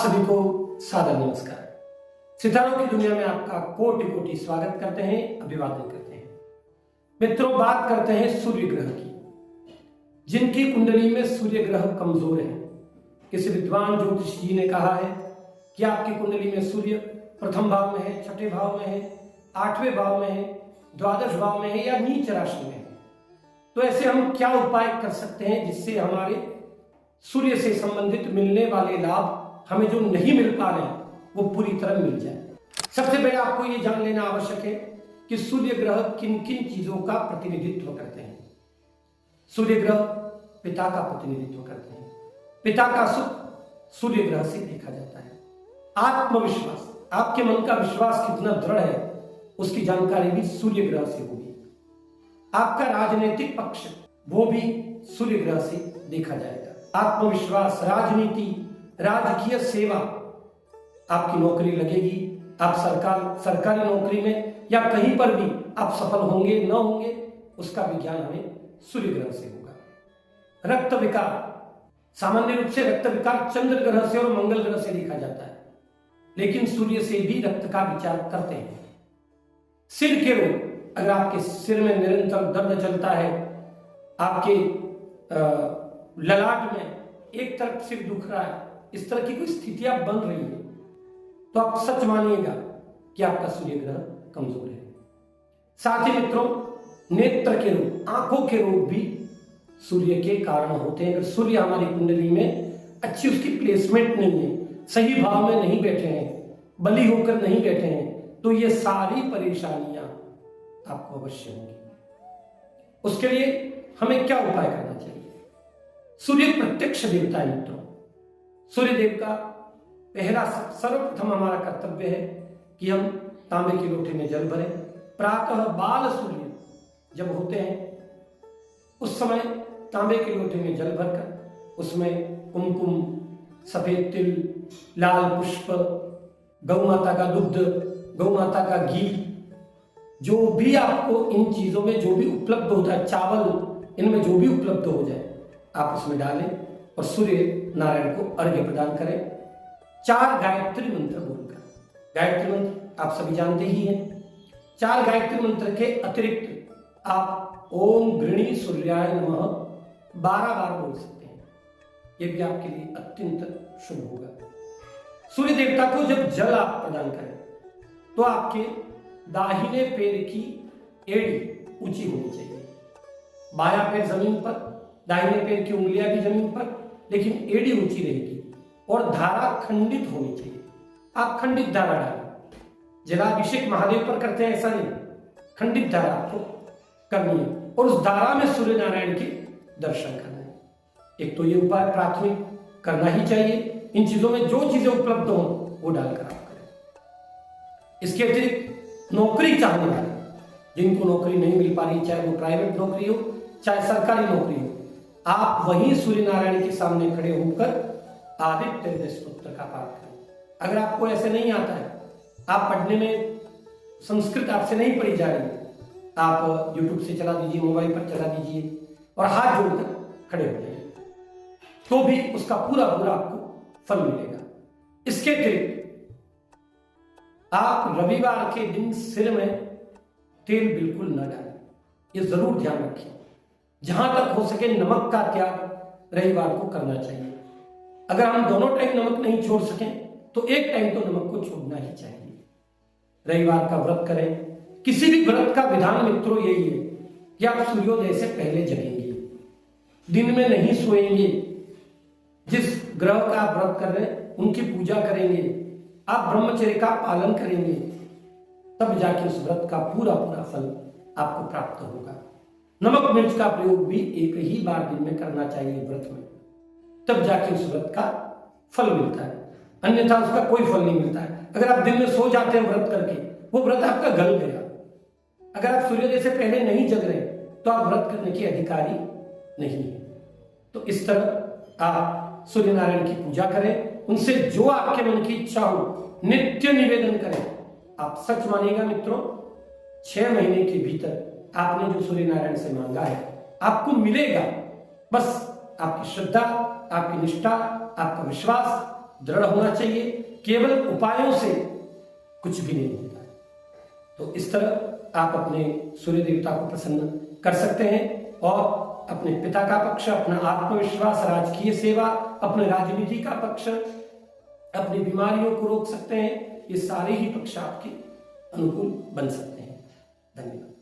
सभी को सादर नमस्कार। सितारों की दुनिया में आपका कोटि कोटि स्वागत करते हैं, अभिवादन करते हैं। मित्रों, बात करते हैं सूर्य ग्रह की। जिनकी कुंडली में सूर्य ग्रह कमजोर है, किसी विद्वान ज्योतिष जी ने कहा है कि आपकी कुंडली में सूर्य प्रथम भाव में है, छठे भाव में है, आठवें भाव में है, द्वादश भाव में है या नीच राशि में है, तो ऐसे हम क्या उपाय कर सकते हैं जिससे हमारे सूर्य से संबंधित मिलने वाले लाभ हमें जो नहीं मिल पा रहे हैं वो पूरी तरह मिल जाए। सबसे पहले आपको ये जान लेना आवश्यक है कि सूर्य ग्रह किन किन चीजों का प्रतिनिधित्व करते हैं। सूर्य ग्रह पिता का प्रतिनिधित्व करते हैं। पिता का सुख सूर्य ग्रह से देखा जाता है। आत्मविश्वास, आपके मन का विश्वास कितना दृढ़ है उसकी जानकारी भी सूर्य ग्रह से होगी। आपका राजनीतिक पक्ष वो भी सूर्य ग्रह से देखा जाएगा। आत्मविश्वास, राजनीति, राजकीय सेवा, आपकी नौकरी लगेगी, आप सरकारी नौकरी में या कहीं पर भी आप सफल होंगे न होंगे, उसका विज्ञान हमें सूर्य ग्रह से होगा। रक्त विकार, सामान्य रूप से रक्त विकार चंद्र ग्रह से और मंगल ग्रह से देखा जाता है, लेकिन सूर्य से भी रक्त का विचार करते हैं। सिर के रोग, अगर आपके सिर में निरंतर दर्द चलता है, आपके ललाट में एक तरफ सिर दुख रहा है, इस तरह की कोई स्थितियां बन रही है, तो आप सच मानिएगा कि आपका सूर्य ग्रह कमजोर है। साथ ही मित्रों, नेत्र के रोग, आंखों के रोग भी सूर्य के कारण होते हैं। अगर सूर्य हमारी कुंडली में अच्छी उसकी प्लेसमेंट नहीं है, सही भाव में नहीं बैठे हैं, बली होकर नहीं बैठे हैं, तो ये सारी परेशानियां आपको अवश्य होंगी। उसके लिए हमें क्या उपाय करना चाहिए? सूर्य प्रत्यक्ष देवता है मित्रों। सूर्य देव का पहला सर्वप्रथम हमारा कर्तव्य है कि हम तांबे के लोटे में जल भरें। प्रातः बाल सूर्य जब होते हैं उस समय तांबे के लोटे में जल भरकर उसमें कुमकुम, सफेद तिल, लाल पुष्प, गौ माता का दुग्ध, गौ माता का घी, जो भी आपको इन चीजों में जो भी उपलब्ध होता है, चावल, इनमें जो भी उपलब्ध हो जाए आप उसमें डालें और सूर्य नारायण को अर्घ्य प्रदान करें। 4 गायत्री मंत्र बोलकर। गायत्री मंत्र आप सभी जानते ही हैं। 4 गायत्री मंत्र के अतिरिक्त आप ओम गृणी सूर्याय नमः 12 बार बोल सकते हैं। यह भी आपके लिए अत्यंत शुभ होगा। सूर्य देवता को जब जल आप प्रदान करें तो आपके दाहिने पैर की एड़ी ऊंची होनी चाहिए। बायां पैर जमीन पर, दाहिने पैर की उंगलियां भी जमीन पर, लेकिन एड़ी ऊंची रहेगी और धारा खंडित होनी चाहिए। आप खंडित धारा डालें। जलाभिषेक महादेव पर करते हैं ऐसा नहीं, खंडित धारा आपको करनी है और उस धारा में सूर्य नारायण के दर्शन करना है। एक तो ये उपाय प्राथमिक करना ही चाहिए। इन चीजों में जो चीजें उपलब्ध हो वो डालकर आप करें। इसके अतिरिक्त नौकरी चाहने वाले, जिनको नौकरी नहीं मिल पा रही, चाहे वो प्राइवेट नौकरी हो चाहे सरकारी नौकरी हो, आप वहीं सूर्य नारायण के सामने खड़े होकर आदित्य हृदय स्तोत्र का पाठ करें। अगर आपको ऐसे नहीं आता है, आप पढ़ने में संस्कृत आपसे नहीं पढ़ी जा रही, आप YouTube से चला दीजिए, मोबाइल पर चला दीजिए और हाथ जोड़कर खड़े हो जाइए, तो भी उसका पूरा आपको फल मिलेगा। इसके अतिरिक्त आप रविवार के दिन सिर में तेल बिल्कुल न डालें, ये जरूर ध्यान रखें। जहां तक हो सके नमक का त्याग रविवार को करना चाहिए। अगर हम दोनों टाइम नमक नहीं छोड़ सकें तो एक टाइम तो नमक को छोड़ना ही चाहिए। रविवार का व्रत करें। किसी भी व्रत का विधान मित्रों यही है कि आप सूर्योदय से पहले जगेंगे, दिन में नहीं सोएंगे। जिस ग्रह का आप व्रत कर रहे हैं उनकी पूजा करेंगे, आप ब्रह्मचर्य का पालन करेंगे, तब जाके उस व्रत का पूरा फल आपको प्राप्त होगा। नमक मिर्च का प्रयोग भी एक ही बार दिन में करना चाहिए व्रत में, तब जाके उस व्रत का फल मिलता है, अन्यथा उसका कोई फल नहीं मिलता है। अगर आप दिन में सो जाते हैं व्रत करके, वो व्रत आपका गल गया। अगर आप सूर्योदय से पहले नहीं जग रहे तो आप व्रत करने के अधिकारी नहीं है। तो इस तरह आप सूर्य नारायण की पूजा करें, उनसे जो आपके मन की इच्छा हो नित्य निवेदन करें। आप सच मानिएगा मित्रों, 6 महीने के भीतर आपने जो सूर्य नारायण से मांगा है आपको मिलेगा। बस आपकी श्रद्धा, आपकी निष्ठा, आपका विश्वास दृढ़ होना चाहिए, केवल उपायों से कुछ भी नहीं होता। तो इस तरह आप अपने सूर्य देवता को प्रसन्न कर सकते हैं और अपने पिता का पक्ष, अपना आत्मविश्वास, राजकीय सेवा, अपने राजनीति का पक्ष, अपनी बीमारियों को रोक सकते हैं। ये सारे ही पक्ष आपके अनुकूल बन सकते हैं। धन्यवाद।